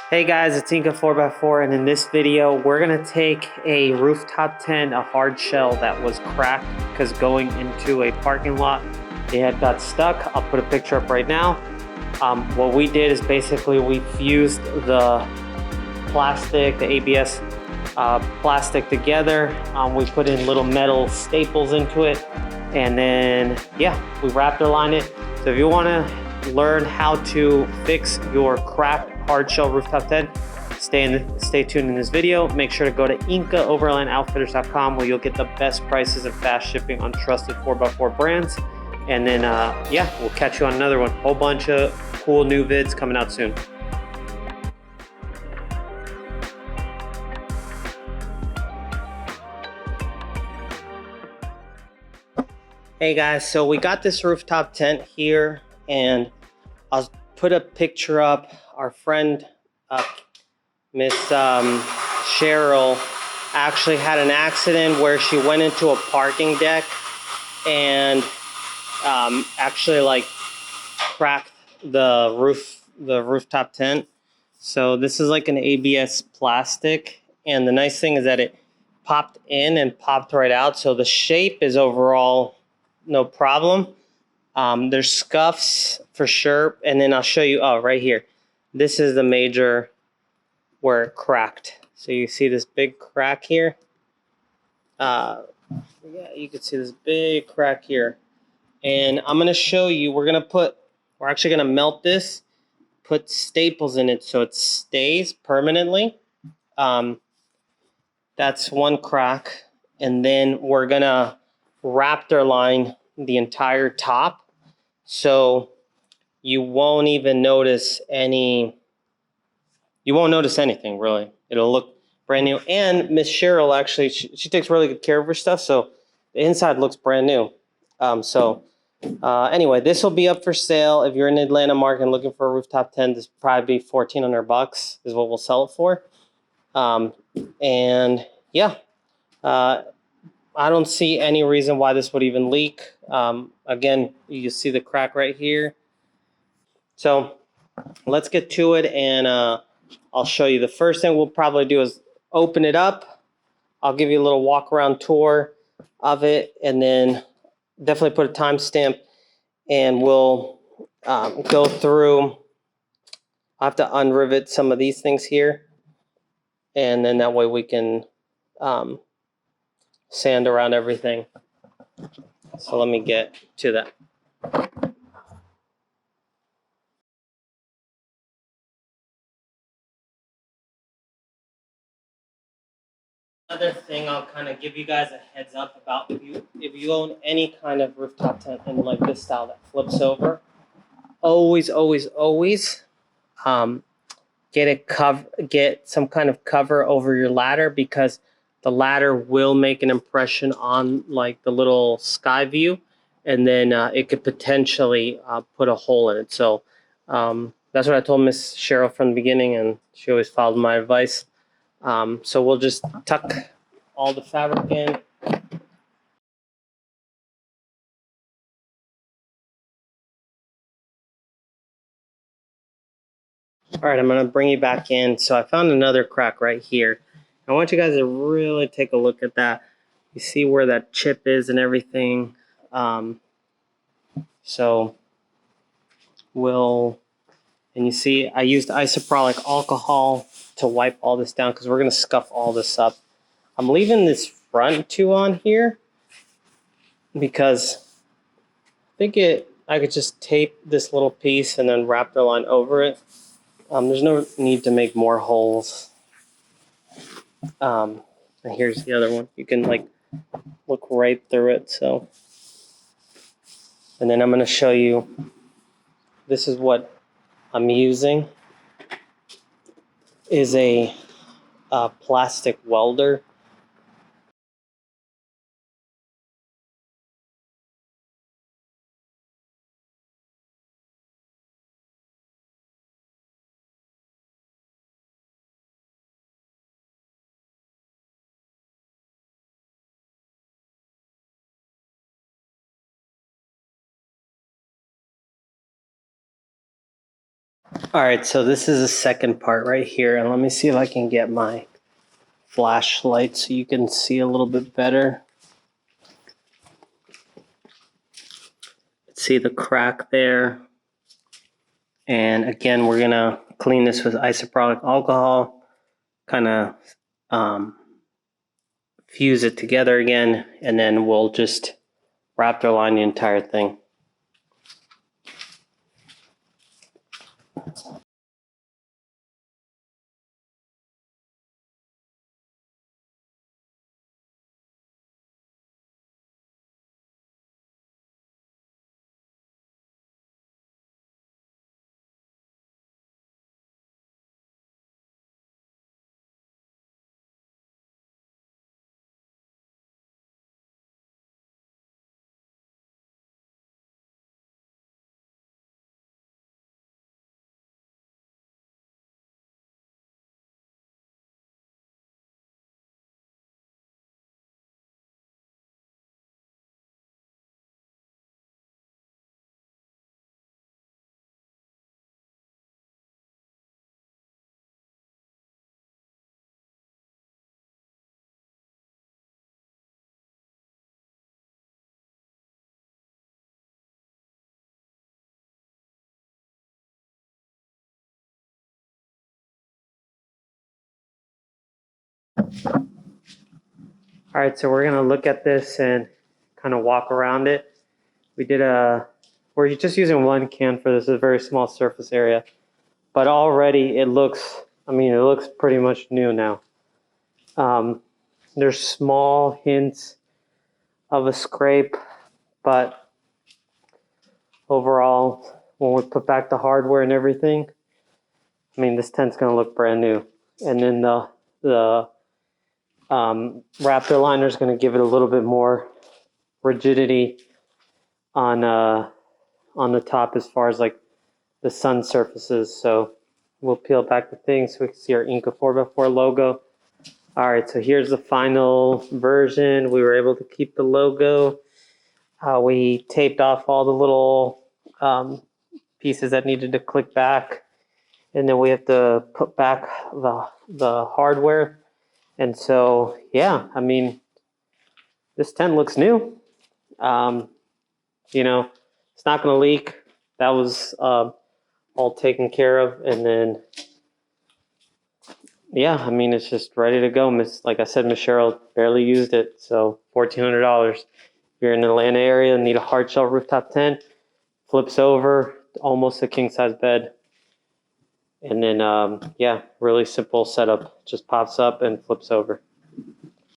Hey guys, it's Inca 4x4, and in this video we're going to take a rooftop tent, a hard shell that was cracked because going into a parking lot it had got stuck. I'll put a picture up right now. What we did is basically we fused the plastic, the ABS plastic together. We put in little metal staples into it, and then we wrapped line it. So if you want to learn how to fix your cracked hard shell rooftop tent, stay tuned in this video. Make sure to go to IncaOverlandOutfitters.com where you'll get the best prices and fast shipping on trusted 4x4 brands. And then we'll catch you on another one. Whole bunch of cool new vids coming out soon. Hey guys, so we got this rooftop tent here, and I'll put a picture up. Our friend Miss Cheryl actually had an accident where she went into a parking deck and actually like cracked the rooftop tent. So this is like an ABS plastic, and the nice thing is that it popped in and popped right out, so the shape is overall no problem. There's scuffs for sure, and then I'll show you, right here. This is the major where it cracked. So you see this big crack here. You can see this big crack here. And I'm gonna show you, we're actually gonna melt this, put staples in it so it stays permanently. That's one crack. And then we're gonna raptor line the entire top, so you won't even notice anything really. It'll look brand new. And Miss Cheryl actually, she takes really good care of her stuff, so the inside looks brand new. Anyway, this will be up for sale. If you're in the Atlanta market and looking for a rooftop tent, this will probably be $1,400 is what we'll sell it for. I don't see any reason why this would even leak. Again, you see the crack right here. So let's get to it, and I'll show you. The first thing we'll probably do is open it up. I'll give you a little walk around tour of it, and then definitely put a timestamp, and we'll go through. I have to unrivet some of these things here, and then that way we can sand around everything. So let me get to that. Another thing I'll kind of give you guys a heads up about, if you own any kind of rooftop tent in like this style that flips over, always get some kind of cover over your ladder, because the ladder will make an impression on like the little sky view, and then it could potentially put a hole in it. So that's what I told Miss Cheryl from the beginning, and she always followed my advice. So we'll just tuck all the fabric in. All right, I'm gonna bring you back in. So I found another crack right here. I want you guys to really take a look at that. You see where that chip is and everything. And you see I used isopropyl alcohol to wipe all this down, because we're gonna scuff all this up. I'm leaving this front two on here because I could just tape this little piece and then wrap the line over it. There's no need to make more holes. And here's the other one. You can like look right through it. So, and then I'm going to show you. This is what I'm using. Is a plastic welder. All right, so this is the second part right here, and let me see if I can get my flashlight so you can see a little bit better. See the crack there. And again, we're gonna clean this with isopropyl alcohol, kind of fuse it together again, and then we'll just Raptor line the entire thing. All right, so we're gonna look at this and kind of walk around it. We're just using one can for this, a very small surface area, but already it looks pretty much new now. There's small hints of a scrape, but overall, when we put back the hardware and everything, this tent's gonna look brand new. And then the Raptor liner is gonna give it a little bit more rigidity on the top as far as like the sun surfaces. So we'll peel back the thing so we can see our Inca 4x4 logo. All right, so here's the final version. We were able to keep the logo. We taped off all the little pieces that needed to click back, and then we have to put back the hardware. And so, yeah, this tent looks new. It's not going to leak. That was all taken care of. And then, yeah, it's just ready to go. Like I said, Miss Cheryl barely used it. So $1,400. If you're in the Atlanta area and need a hardshell rooftop tent, flips over, almost a king size bed. And then, yeah, really simple setup. Just pops up and flips over.